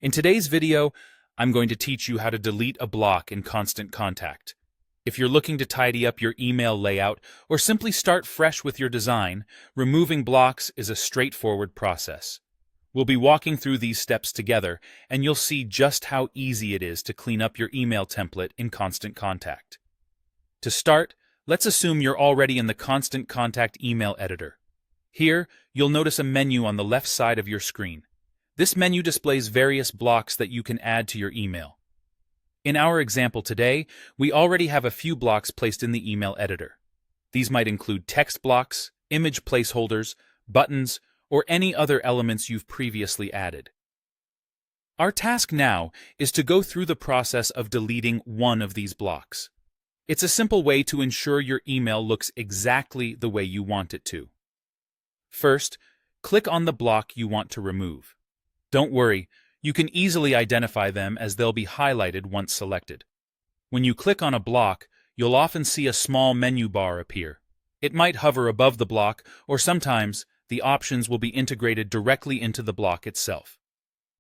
In today's video, I'm going to teach you how to delete a block in Constant Contact. If you're looking to tidy up your email layout or simply start fresh with your design, removing blocks is a straightforward process. We'll be walking through these steps together, and you'll see just how easy it is to clean up your email template in Constant Contact. To start, let's assume you're already in the Constant Contact email editor. Here, you'll notice a menu on the left side of your screen. This menu displays various blocks that you can add to your email. In our example today, we already have a few blocks placed in the email editor. These might include text blocks, image placeholders, buttons, or any other elements you've previously added. Our task now is to go through the process of deleting one of these blocks. It's a simple way to ensure your email looks exactly the way you want it to. First, click on the block you want to remove. Don't worry, you can easily identify them as they'll be highlighted once selected. When you click on a block, you'll often see a small menu bar appear. It might hover above the block, or sometimes the options will be integrated directly into the block itself.